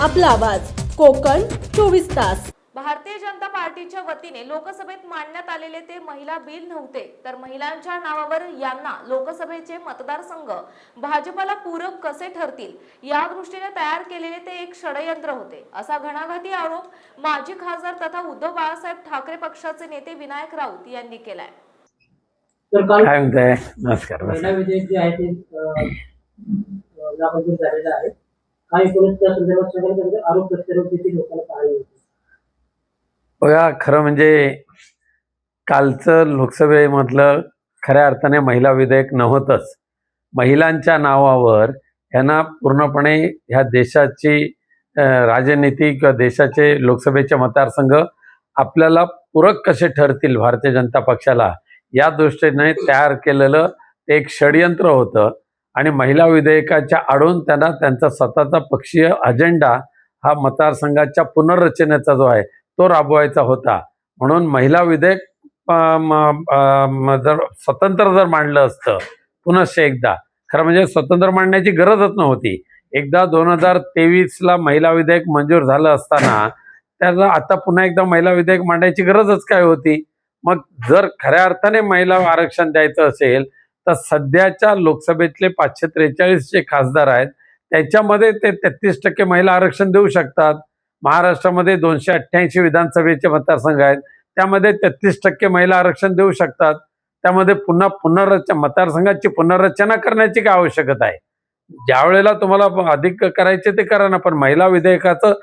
आपला आवाज कोकण 24 तास। भारतीय जनता पार्टीच्या वतीने लोकसभेत मांडण्यात आलेले ते महिला बिल नव्हते, तर महिलांच्या नावावर यांना लोकसभेचे मतदारसंघ भाजपला पूरक कसे ठरतील या दृष्टीने तयार केलेले ते एक षडयंत्र होते, असा घणाघाती आरोप माजी खासदार तथा उद्धव बाळासाहेब ठाकरे पक्षाचे नेते विनायक राऊत यांनी केलाय। तर काल काय म्हणताय? नमस्कार. महिला विधेयक जे आहे ते नामंजूर झालेलं आहे आणि एकूणच त्या संदर्भात सगळे आरोप प्रत्यारोप देखील लोकांना पाहायला मिळते। बघा, खरं म्हणजे कालचं लोकसभेमधलं खऱ्या अर्थाने महिला विधेयक नव्हतंच। महिलांच्या नावावर यांना पूर्णपणे ह्या देशाची राजनीती किंवा देशाचे लोकसभेचे मतदारसंघ आपल्याला पूरक कसे ठरतील भारतीय जनता पक्षाला या दृष्टीने तयार केलेलं ते एक षडयंत्र होतं आणि महिला विधेयकाच्या आडून त्यांना त्यांचा स्वतःचा पक्षीय अजेंडा हा मतदारसंघाच्या पुनर्रचनेचा जो आहे तो राबवायचा होता। म्हणून महिला विधेयक जर स्वतंत्र जर मांडलं असतं पुनश्च एकदा, खरं म्हणजे स्वतंत्र मांडण्याची गरजच नव्हती। एकदा 2023ला महिला विधेयक मंजूर झालं असताना त्याला आता पुन्हा एकदा महिला विधेयक मांडायची गरजच काय होती? मग जर खऱ्या अर्थाने महिला आरक्षण द्यायचं असेल तर सध्याच्या लोकसभेतले 543 जे खासदार आहेत त्याच्यामध्ये ते 33% महिला आरक्षण देऊ शकतात। महाराष्ट्रामध्ये 288 विधानसभेचे मतदारसंघ आहेत, त्यामध्ये 33% महिला आरक्षण देऊ शकतात। त्यामध्ये पुन्हा मतदारसंघाची पुनर्रचना करण्याची काय आवश्यकता आहे? ज्या वेळेला तुम्हाला अधिक करायचे ते करा ना, पण महिला विधेयकाचं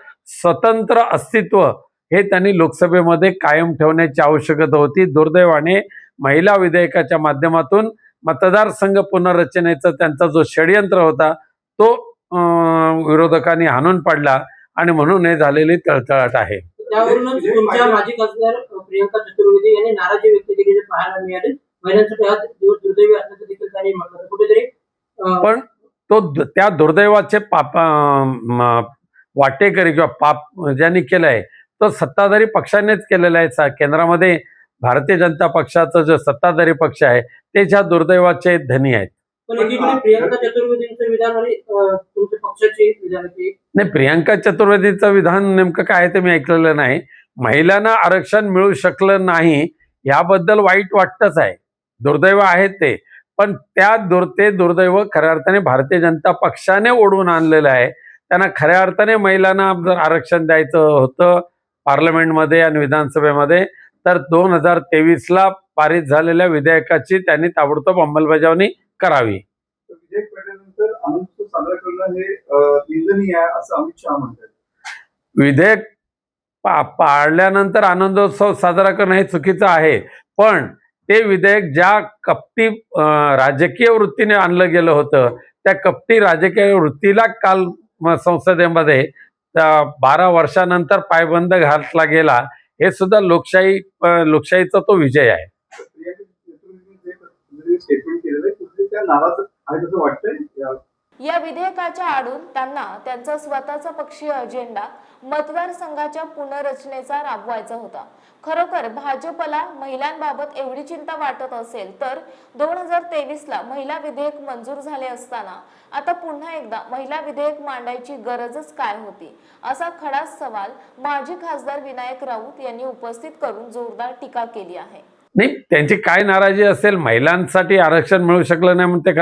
स्वतंत्र अस्तित्व हे त्यांनी लोकसभेमध्ये कायम ठेवण्याची आवश्यकता होती। दुर्दैवाने महिला विधेयकाच्या माध्यमातून मतदारसंघ पुनर्रचनेचा त्यांचा जो षडयंत्र होता तो विरोधकांनी हाणून पाडला आणि म्हणून हे झालेली तळतळाट आहे। त्यावरूनच तुमच्या माजी खासदार प्रियंका चतुर्वेदी यांनी नाराजी व्यक्त केलेली पाहायला मिळाली। महिलांसाठी आज दिवस दुर्दैवी असल्याचं देखील त्यांनी म्हटलं कुठेतरी, पण तो त्या दुर्दैवाचे वाटेकरी किंवा पाप ज्यांनी केलंय तो सत्ताधारी पक्षानेच केलेला आहे। केंद्रामध्ये भारतीय जनता पक्षाचा जो सत्ताधारी पक्ष आहे ते ज्या दुर्दैवाचे धनी आहेत। पण एकीकडे प्रियंका चतुर्वेदींचं विधान आणि तुमच्या पक्षाची विधान नाही, प्रियंका चतुर्वेदीचं विधान नेमकं काय ते मी ऐकलेलं नाही। महिलांना आरक्षण मिळू शकलं नाही याबद्दल वाईट वाटतच आहे, दुर्दैव आहेत ते, पण ते दुर्दैव खऱ्या अर्थाने भारतीय जनता पक्षाने ओढवून आणलेलं आहे। त्यांना खऱ्या अर्थाने महिलांना जर आरक्षण द्यायचं होतं पार्लमेंटमध्ये आणि विधानसभेमध्ये तर 2023ला पारित झालेल्या विधेयकाची त्यांनी ताबडतोब अंमलबजावणी करावी। विधेयक पाडल्यानंतर आनंदोत्सव साजरा करणं हे निंदनीय आहे असं अमित शहा म्हणतात। विधेयक पाडल्यानंतर आनंदोत्सव साजरा करणं हे चुकीचं आहे, पण ते विधेयक ज्या कपटी राजकीय वृत्तीने आणलं गेलं होतं त्या कपटी राजकीय वृत्तीला काल संसदेमध्ये 12 वर्षानंतर पायबंद घातला गेला, हे सुद्धा लोकशाहीचा तो विजय आहे। या विधेयकाच्या आडून त्यांना त्यांचा स्वतःचा पक्षीय अजेंडा मतदारसंघाच्या पुनर्रचनेचा राबवायचा होता। खरोखर भाजपला महिलांबाबत एवढी चिंता वाटत असेल तर 2023ला महिला विधेयक मंजूर झाले असताना आता पुन्हा एकदा महिला विधेयक मांडायची गरजच काय होती, असा खडा सवाल माजी खासदार विनायक राऊत यांनी उपस्थित करून जोरदार टीका केली आहे। नाही, त्यांची काय नाराजी असेल, महिलांसाठी आरक्षण मिळू शकलं नाही म्हणून ते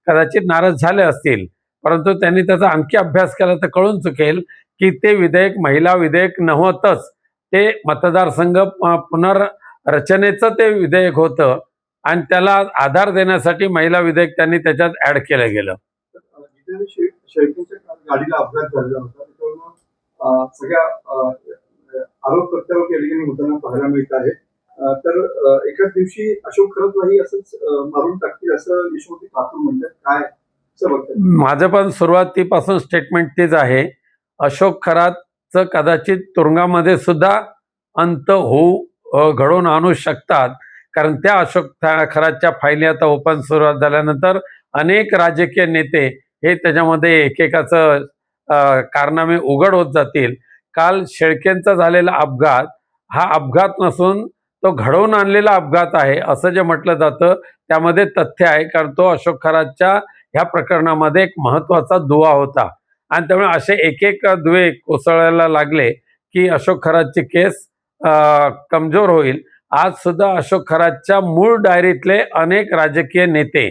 कदाचित नाराज झाले असतील, परंतु त्यांनी त्याचा आणखी अभ्यास केला तर कळून चुकेल की ते विधेयक महिला विधेयक नव्हतंच, ते मतदारसंघ पुनर्रचनेचं ते विधेयक होतं आणि त्याला आधार देण्यासाठी महिला विधेयक त्यांनी त्याच्यात ऍड केलं गेलं। गाडीला अपघात झालेला होता, त्याच्यावरून सगळ्या आरोप प्रत्यारोप या ठिकाणी होताना पाहायला मिळत आहे। तर एकाच दिवशी अशोक खरातलाही असंच मारून टाकतील असं यशोमती ठाकूर म्हणतात, काय असं बघतात? माझं पण सुरुवातीपासून स्टेटमेंट तेच आहे, अशोक खरातचं कदाचित तुरुंगामध्ये सुद्धा अंत घडवून आणू शकतात, कारण त्या अशोक खरातच्या फायली आता ओपन सुरुवात झाल्यानंतर अनेक राजकीय नेते हे त्याच्यामध्ये एकेकाचं कारनामे उघड होत जातील। काल शेळकेंचा झालेला अपघात हा अपघात नसून तो घडवून आणलेला अपघात आहे असं जे म्हटलं जातं त्यामध्ये तथ्य आहे, कारण तो अशोक खरातच्या ह्या प्रकरणामध्ये एक महत्त्वाचा दुवा होता आणि त्यामुळे असे एक एक दुवे कोसळायला लागले की अशोक खरातची केस कमजोर होईल. आज सुद्धा अशोक खरातच्या मूळ डायरीतले अनेक राजकीय नेते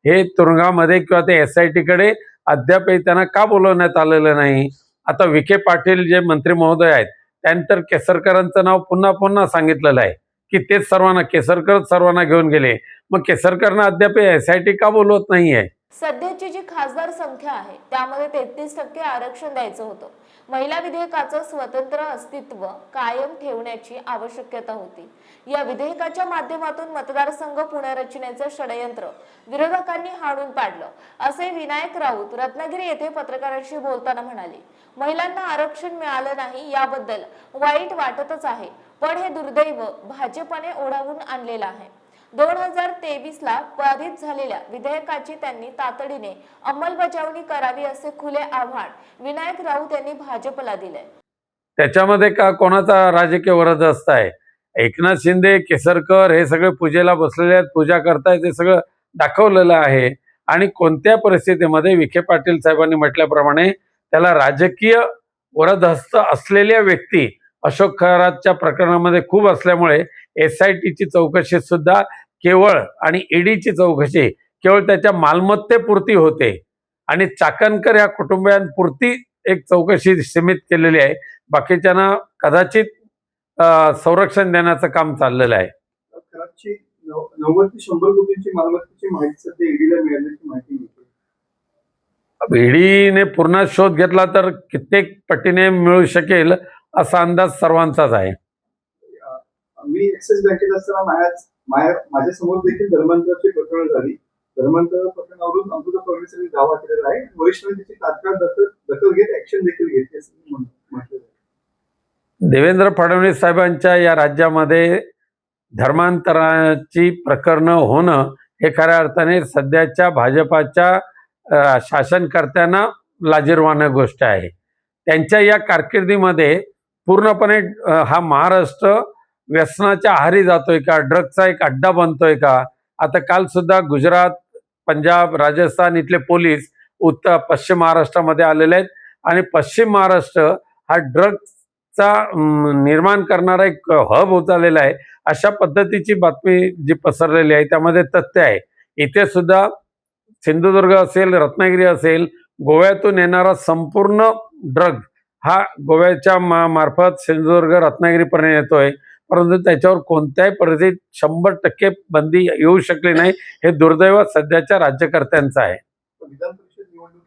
हे तुरुंगामध्ये किंवा ते SIT कडे अद्यापही त्यांना का बोलवण्यात आलेलं नाही. आता विखे पाटील जे मंत्री महोदय आहेत त्यांनी तर केसरकरांचं नाव पुन्हा पुन्हा सांगितलेलं आहे की तेच सर्वांना केसरकरच सर्वांना घेऊन गेले. मग केसरकरना अद्याप SIT का बोलवत नाहीये. सध्याची जी खासदार संख्या आहे त्यामध्ये 33% आरक्षण द्यायचं होतं. महिला विधेयकाचं स्वतंत्र अस्तित्व कायम ठेवण्याची आवश्यकता होती. या विधेयकाच्या माध्यमातून मतदारसंघ पुनर्रचनेचं षडयंत्र विरोधकांनी हाणून पाडलं, असे विनायक राऊत रत्नागिरी येथे पत्रकारांशी बोलताना म्हणाले. महिलांना आरक्षण मिळालं नाही याबद्दल वाईट वाटतच आहे, पण हे दुर्दैव भाजपने ओढावून आणलेलं आहे. 2023ला पारित झालेल्या विधेयकाची त्यांनी तातडीने अंमलबजावणी करावी असे खुले आव्हान विनायक राऊत यांनी भाजपला दिले. त्याच्यामध्ये का कोणाचा राजकीय वरदहस्त आहे. एकनाथ शिंदे, केसरकर हे सगळे पूजेला बसलेले आहेत, पूजा करतायत, ते सगळं दाखवलेलं आहे. आणि कोणत्या परिस्थितीमध्ये विखे पाटील साहेबांनी म्हटल्याप्रमाणे त्याला राजकीय वरदहस्त असलेल्या व्यक्ती अशोक खरातच्या प्रकरणामध्ये खूप असल्यामुळे SITची चौकशी सुद्धा केवळ आणि EDची चौकशी केवळ त्याच्या मालमत्तेपुरती होते आणि चाकणकर या कुटुंबियांपुरती एक चौकशी सीमित केलेली आहे. बाकीच्यांना कदाचित संरक्षण देण्याचं काम चाललेलं आहे. खरातची 90 ते 100 कोटींची मालमत्तेची माहिती सध्या ईडीला मिळाल्याची माहिती मिळते. ईडीने पूर्ण शोध घेतला तर कित्येक पटीने मिळू शकेल असा अंदाज सर्वांचाच आहे. मी ऍक्सिस बँकेत असताना माझ्या समोर देखील धर्मांतराची प्रकरण झाली. धर्मांतर प्रकरणावरून अमृता फडणवीसांनी दावा केलेला आहे. वरिष्ठांनी त्याची तात्काळ दखल घेत ऍक्शन देखील घेतली असं म्हटलं. देवेंद्र फडणवीस साहेबांच्या या राज्यामध्ये धर्मांतराची प्रकरणं होणं हे खऱ्या अर्थाने सध्याच्या भाजपाच्या शासनकर्त्यांना लाजिरवाणं गोष्ट आहे. त्यांच्या या कारकिर्दीमध्ये पूर्णपणे हा महाराष्ट्र व्यसनाच्या आहारी जातोय का, ड्रग्सचा एक अड्डा बनतोय का. आता काल सुद्धा गुजरात, पंजाब, राजस्थान इथले पोलीस पश्चिम महाराष्ट्रामध्ये आलेले आहेत आणि पश्चिम महाराष्ट्र हा ड्रग्सचा निर्माण करणारा एक हब होत आलेला आहे. अशा पद्धतीची बातमी जी पसरलेली आहे त्यामध्ये तथ्य आहे. इथे सुद्धा सिंधुदुर्ग असेल, रत्नागिरी असेल, गोव्यातून येणारा संपूर्ण ड्रग हा गोव्याच्या मार्फत सिंधुदुर्ग, रत्नागिरीपर्यंत येतोय. परंतु त्याच्यावर कोणत्याही परिस्थितीत 100% बंदी येऊ शकली नाही. हे दुर्दैव सध्याच्या राज्यकर्त्यांचं आहे. विधान परिषद निवडणूक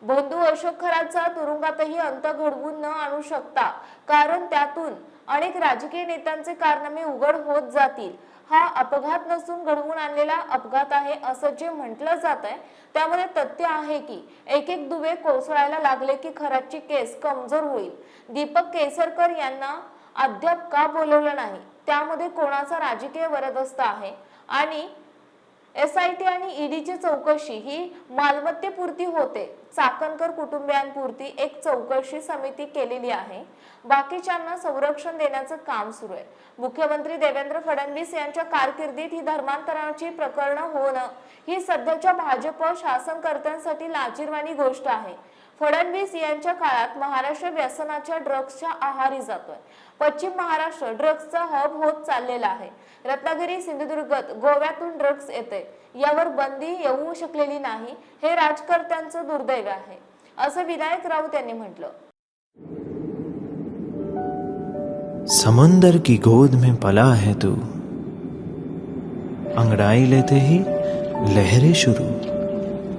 बंधू अशोक खरातचा तुरुंगातही अंत घडवून न आणू शकता, कारण त्यातून अनेक राजकीय नेत्यांचे कारनामे उघड होत जातील. हा अपघात नसून घडवून आणलेला अपघात आहे असं जे म्हटलं जात आहे त्यामध्ये तथ्य आहे की एक एक दुवे कोसळायला लागले की खरातची केस कमजोर होईल. दीपक केसरकर यांना अद्याप का बोलवलं नाही, त्यामध्ये कोणाचा राजकीय वरदहस्त आहे आणि SIT आणि EDची चौकशी ही मालमत्तेपुरती होते. चाकणकर कुटुंबियांपुरती एक चौकशी समिती केलेली आहे. बाकीच्यांना संरक्षण देण्याचं काम सुरू आहे. मुख्यमंत्री देवेंद्र फडणवीस यांच्या कारकिर्दीत ही धर्मांतराची प्रकरणं होणं ही सध्याच्या भाजप शासनकर्त्यांसाठी लाजिरवाणी गोष्ट आहे. फडणवीस यांच्या काळात महाराष्ट्र व्यसनाच्या ड्रग्सच्या आहारी जातोय. पश्चिम महाराष्ट्र ड्रग्सचा हब होत चाललेला आहे. रत्नागिरी, सिंधुदुर्ग, गोव्यातून ड्रग्स येते, यावर बंदी येऊ शकलेली नाही. हे राजकर्त्यांचं दुर्दैव आहे असं विनायक राऊत यांनी म्हटलं. समंदर की गोद में पला है तू, अंगड़ाई लेते ही लहरें शुरू.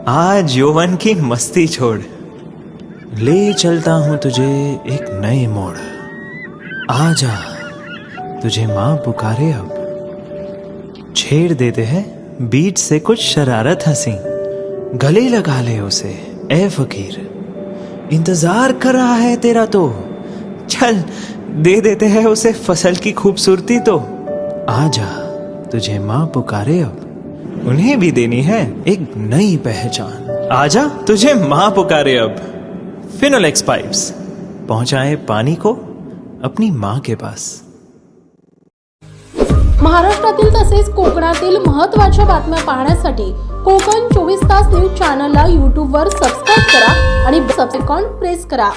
आज यौवन की मस्ती छोड़, ले चलता हूं तुझे एक नए मोड़. आजा तुझे माँ पुकारे अब, छेड़ देते हैं बीच से कुछ शरारत हंसी. गले लगा ले उसे ए फकीर, इंतजार कर रहा है तेरा तो. चल दे देते हैं उसे फसल की खूबसूरती तो. आजा तुझे माँ पुकारे अब, उन्हें भी देनी है एक नई पहचान. आजा तुझे माँ पुकारे अब. फिनोलेक्स पाइप्स पहुंचाए पानी को अपनी माँ के पास. महाराष्ट्रातील तसेच कोकणातील महत्त्वाच्या बातम्या पाहण्यासाठी कोकण 24 तास न्यूज चॅनलला यूट्यूबवर सबस्क्राईब करा आणि बेल आयकॉन प्रेस करा.